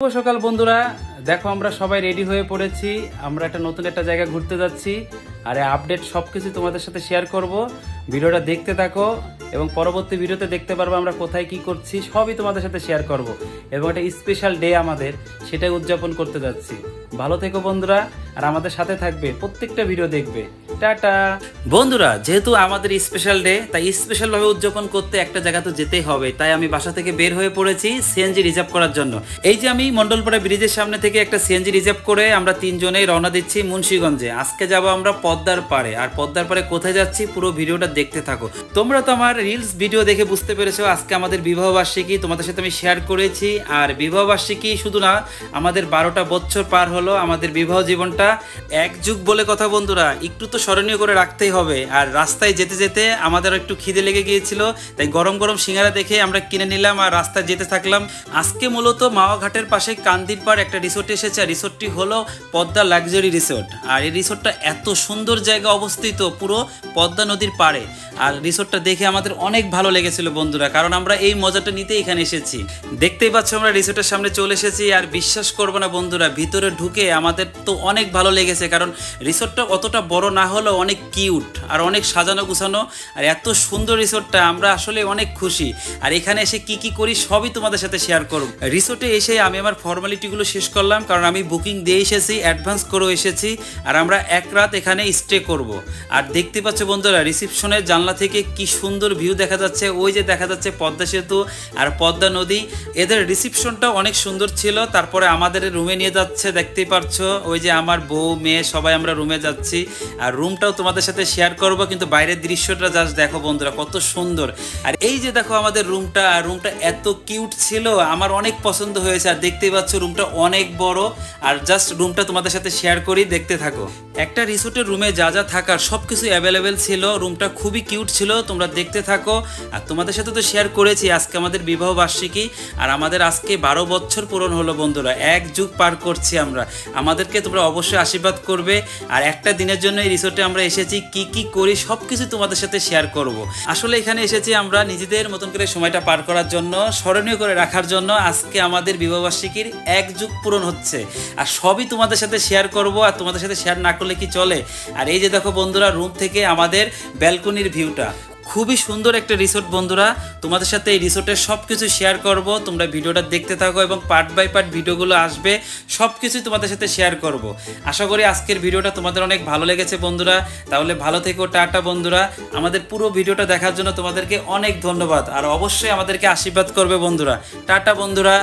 শুভ সকাল বন্ধুরা, দেখো আমরা সবাই রেডি হয়ে পড়েছি। আমরা একটা নতুন একটা জায়গা ঘুরতে যাচ্ছি আর আপডেট সবকিছু তোমাদের সাথে শেয়ার করব। ভিডিওটা দেখতে থাকো এবং পরবর্তী ভিডিওতে দেখতে পারবো আমরা কোথায় কি করছি, সবই তোমাদের সাথে শেয়ার করব। এবং একটা স্পেশাল ডে আমাদের, সেটাই উদযাপন করতে যাচ্ছি। ভালো থেকো বন্ধুরা, আর আমাদের সাথে থাকবে, প্রত্যেকটা ভিডিও দেখবে। টাটা বন্ধুরা, যেহেতু আমাদের স্পেশাল ডে, তাই স্পেশাল ভাবে উদযাপন করতে একটা জায়গা তো যেতেই হবে। তাই আমি বাসা থেকে বের হয়ে পড়েছি সিএনজি রিজার্ভ করার জন্য। এই যে আমি মন্ডলপাড়া ব্রিজের সামনে থেকে একটা সিএনজি রিজার্ভ করে আমরা তিনজনেই রওনা দিচ্ছি মুন্সিগঞ্জে। আজকে যাব আমরা পদ্মার পাড়ে। আর পদ্মার পাড়ে কোথায় যাচ্ছি পুরো ভিডিওটা দেখতে থাকো। তোমরা তো আমার রিলস ভিডিও দেখে বুঝতে পেরেছো আজকে আমাদের বিবাহ বার্ষিকী, তোমাদের সাথে আমি শেয়ার করেছি। আর বিবাহ বার্ষিকী শুধু না, আমাদের 12টা বছর পার হলো আমাদের বিবাহ জীবনটা। এক যুগ বলে কথা বন্ধুরা, একটু তো স্মরণীয় করে রাখতেই হবে। আর রাস্তায় যেতে যেতে আমাদের একটু খিদে লেগে গিয়েছিল, তাই গরম গরম সিঙ্গারা দেখে আমরা কিনে নিলাম আর রাস্তায় যেতে থাকলাম। আজকে মূলত মাওয়া ঘাটের পাশে কান্দির পাড় একটা রিসোর্টে এসেছে। আর রিসোর্টটি হলো পদ্মা লাক্সারি রিসোর্ট। আর এই রিসোর্টটা এত সুন্দর জায়গা অবস্থিত পুরো পদ্মা নদীর পাড়ে। আর রিসোর্টটা দেখে আমাদের অনেক ভালো লেগেছিল বন্ধুরা, কারণ আমরা এই মজাটা নিতে এখানে এসেছি। দেখতেই পাচ্ছ আমরা রিসোর্টের সামনে চলে এসেছি। আর বিশ্বাস করবো না বন্ধুরা, ভিতরে ঢুকে আমাদের তো অনেক ভালো লেগেছে, কারণ রিসোর্টটা অতটা বড় না হলেও অনেক কিউট আর অনেক সাজানো গুছানো। আর এত সুন্দর রিসোর্টটা, আমরা আসলে অনেক খুশি। আর এখানে এসে কি কি করি সবই তোমাদের সাথে শেয়ার করব। রিসোর্টে এসে আমি আমার ফর্মালিটিগুলো শেষ করলাম, কারণ আমি বুকিং দিয়ে এসেছি, অ্যাডভান্স করেও এসেছি। আর আমরা এক রাত এখানে স্টে করব। আর দেখতে পাচ্ছ বন্ধুরা, রিসেপশনের জানলা থেকে কি সুন্দর ভিউ দেখা যাচ্ছে। ওই যে দেখা যাচ্ছে পদ্মা সেতু আর পদ্মা নদী। এদের রিসেপশনটা অনেক সুন্দর ছিল। তারপরে আমাদের রুমে নিয়ে যাচ্ছে, দেখতেই পাচ্ছ ওই যে আমার বউ মেয়ে সবাই আমরা রুমে যাচ্ছি। আর রুমটাও তোমাদের সাথে শেয়ার করব, কিন্তু বাইরের দৃশ্যটা জাস্ট দেখো বন্ধুরা কত সুন্দর। আর এই যে দেখো আমাদের রুমটা, রুমটা এত কিউট ছিল, আমার অনেক পছন্দ হয়েছে। আর দেখতেই পাচ্ছ রুমটা অনেক বড়। আর জাস্ট রুমটা তোমাদের সাথে শেয়ার করি, দেখতে থাকো। একটা রিসোর্টের রুমে যা যা থাকার সবকিছু অ্যাভেলেবেল ছিল। রুমটা খুবই কিউট ছিল, তোমরা দেখতে থাকো। আর তোমাদের সাথে তো শেয়ার করেছি আজকে আমাদের বিবাহ বার্ষিকী। আর আমাদের আজকে 12 বছর পূরণ হলো বন্ধুরা, এক যুগ পার করছি আমরা। আমাদেরকে তোমরা অবশ্যই আশীর্বাদ করবে। আর একটা দিনের জন্য এই রিসোর্টে আমরা এসেছি, কি কি করি সবকিছু তোমাদের সাথে শেয়ার করব। আসলে এখানে এসেছি আমরা নিজেদের মতন করে সময়টা পার করার জন্য, স্মরণীয় করে রাখার জন্য। আজকে আমাদের বিবাহবার্ষিকীর এক যুগ পূরণ হচ্ছে, আর সবই তোমাদের সাথে শেয়ার করব। আর তোমাদের সাথে শেয়ার না করলে কি চলে। আর এই যে দেখো বন্ধুরা, রুম থেকে আমাদের ব্যালকনির ভিউটা, খুবই সুন্দর একটা রিসোর্ট বন্ধুরা। তোমাদের সাথে এই রিসোর্টের সব কিছু শেয়ার করব, তোমরা ভিডিওটা দেখতে থাকো এবং পার্ট বাই পার্ট ভিডিওগুলো আসবে, সব কিছুই তোমাদের সাথে শেয়ার করব। আশা করি আজকের ভিডিওটা তোমাদের অনেক ভালো লেগেছে বন্ধুরা। তাহলে ভালো থেকো, টাটা বন্ধুরা। আমাদের পুরো ভিডিওটা দেখার জন্য তোমাদেরকে অনেক ধন্যবাদ। আর অবশ্যই আমাদেরকে আশীর্বাদ করবে বন্ধুরা। টাটা বন্ধুরা।